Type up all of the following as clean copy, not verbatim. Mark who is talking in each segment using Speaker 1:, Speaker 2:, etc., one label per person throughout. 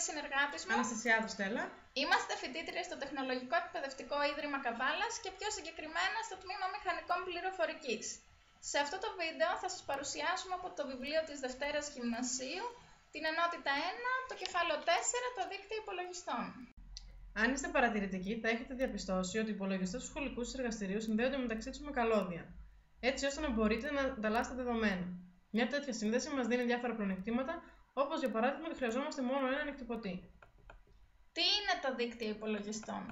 Speaker 1: συνεργάτης μου.
Speaker 2: Αναστασιάδου Στέλλα.
Speaker 1: Είμαστε φοιτήτριες στο Τεχνολογικό Εκπαιδευτικό Ίδρυμα Καβάλας και πιο συγκεκριμένα στο Τμήμα Μηχανικών Πληροφορικής. Σε αυτό το βίντεο θα σας παρουσιάσουμε από το βιβλίο της Δευτέρας Γυμνασίου την ενότητα 1, το κεφάλαιο 4, τα δίκτυα υπολογιστών.
Speaker 2: Αν είστε παρατηρητικοί, θα έχετε διαπιστώσει ότι οι υπολογιστές του σχολικού σας εργαστηρίου συνδέονται μεταξύ τους με καλώδια, έτσι ώστε να μπορείτε να ανταλλάσσετε δεδομένα. Μια τέτοια σύνδεση μας δίνει διάφορα πλεονεκτήματα, όπως για παράδειγμα ότι χρειαζόμαστε μόνο έναν εκτυπωτή.
Speaker 1: Τι είναι τα δίκτυα υπολογιστών?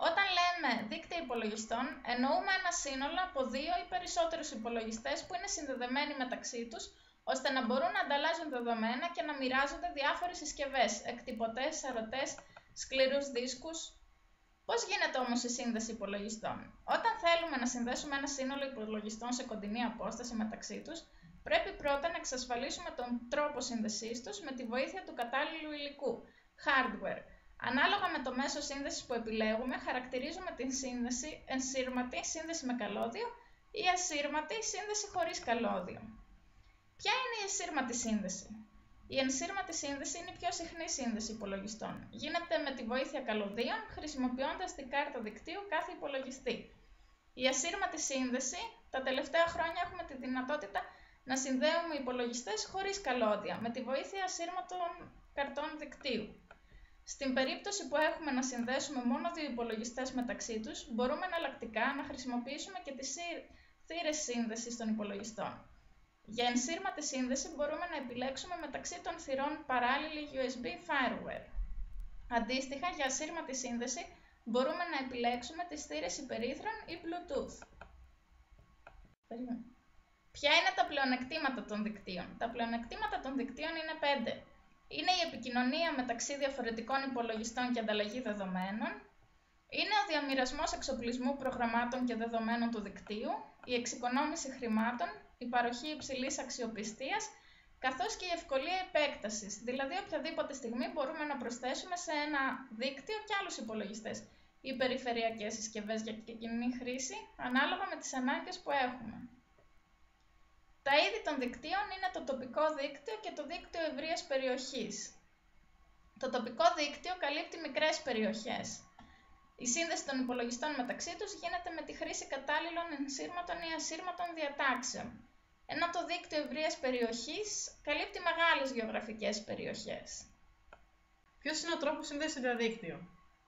Speaker 1: Όταν λέμε δίκτυα υπολογιστών, εννοούμε ένα σύνολο από δύο ή περισσότερους υπολογιστές που είναι συνδεδεμένοι μεταξύ τους, ώστε να μπορούν να ανταλλάσσουν δεδομένα και να μοιράζονται διάφορες συσκευές, εκτυπωτές, σαρωτές, σκληρούς δίσκους. Πώς γίνεται όμως η σύνδεση υπολογιστών? Όταν θέλουμε να συνδέσουμε ένα σύνολο υπολογιστών σε κοντινή απόσταση μεταξύ τους, πρέπει πρώτα να εξασφαλίσουμε τον τρόπο σύνδεσής τους με τη βοήθεια του κατάλληλου υλικού, hardware. Ανάλογα με το μέσο σύνδεσης που επιλέγουμε, χαρακτηρίζουμε την σύνδεση ενσύρματη, σύνδεση με καλώδιο, ή ασύρματη, σύνδεση χωρίς καλώδιο. Ποια είναι η ασύρματη σύνδεση? Η ενσύρματη σύνδεση είναι η πιο συχνή σύνδεση υπολογιστών. Γίνεται με τη βοήθεια καλωδίων, χρησιμοποιώντας την κάρτα δικτύου κάθε υπολογιστή. Η ασύρματη σύνδεση, τα τελευταία χρόνια έχουμε τη δυνατότητα να συνδέουμε υπολογιστές χωρίς καλώδια, με τη βοήθεια ασύρματων καρτών δικτύου. Στην περίπτωση που έχουμε να συνδέσουμε μόνο δύο υπολογιστές μεταξύ τους, μπορούμε εναλλακτικά να χρησιμοποιήσουμε και τις θύρες σύνδεσης των υπολογιστών. Για ενσύρματη σύνδεση μπορούμε να επιλέξουμε μεταξύ των θυρών παράλληλη USB fireware. Αντίστοιχα, για ασύρματη σύνδεση μπορούμε να επιλέξουμε τις θύρες υπερήθρων ή Bluetooth. Ποια είναι τα πλεονεκτήματα των δικτύων? Τα πλεονεκτήματα των δικτύων είναι 5. Είναι η επικοινωνία μεταξύ διαφορετικών υπολογιστών και ανταλλαγή δεδομένων. Είναι ο διαμοιρασμός εξοπλισμού προγραμμάτων και δεδομένων του δικτύου, η εξοικονόμηση χρημάτων, η παροχή υψηλής αξιοπιστίας, καθώς και η ευκολία επέκτασης, δηλαδή οποιαδήποτε στιγμή μπορούμε να προσθέσουμε σε ένα δίκτυο και άλλους υπολογιστές ή περιφερειακές συσκευές για κοινή χρήση, ανάλογα με τις ανάγκες που έχουμε. Τα είδη των δικτύων είναι το τοπικό δίκτυο και το δίκτυο ευρείας περιοχής. Το τοπικό δίκτυο καλύπτει μικρές περιοχές. Η σύνδεση των υπολογιστών μεταξύ τους γίνεται με τη χρήση κατάλληλων ενσύρματων ή ασύρματων διατάξεων, ενώ το δίκτυο ευρείας περιοχής καλύπτει μεγάλες γεωγραφικές περιοχές.
Speaker 2: Ποιος είναι ο τρόπος σύνδεσης στο διαδίκτυο?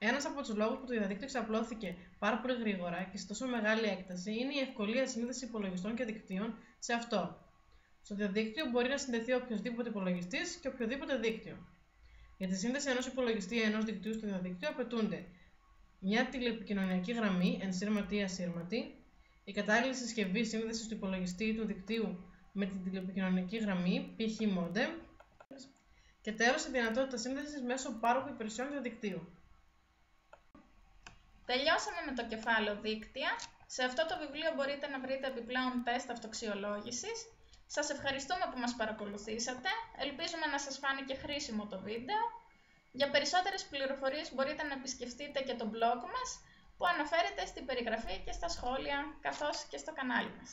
Speaker 2: Ένας από τους λόγους που το διαδίκτυο εξαπλώθηκε πάρα πολύ γρήγορα και σε τόσο μεγάλη έκταση είναι η ευκολία σύνδεσης υπολογιστών και δικτύων σε αυτό. Στο διαδίκτυο μπορεί να συνδεθεί οποιοδήποτε υπολογιστής και οποιοδήποτε δίκτυο. Για τη σύνδεση ενός υπολογιστή ή ενός δικτύου στο διαδίκτυο απαιτούνται μια τηλεπικοινωνιακή γραμμή, ενσύρματη ή ασύρματη, η κατάλληλη συσκευή σύνδεσης του υπολογιστή ή του δικτύου με την τηλεπικοινωνιακή γραμμή, π.χ. modem, και τέλος η δυνατότητα σύνδεσης μέσω πάροχου υπηρεσιών διαδικτύου.
Speaker 1: Τελειώσαμε με το κεφάλαιο δίκτυα. Σε αυτό το βιβλίο μπορείτε να βρείτε επιπλέον τεστ αυτοξιολόγησης. Σας ευχαριστούμε που μας παρακολουθήσατε. Ελπίζουμε να σας φάνηκε χρήσιμο το βίντεο. Για περισσότερες πληροφορίες μπορείτε να επισκεφτείτε και το blog μας που αναφέρεται στην περιγραφή και στα σχόλια, καθώς και στο κανάλι μας.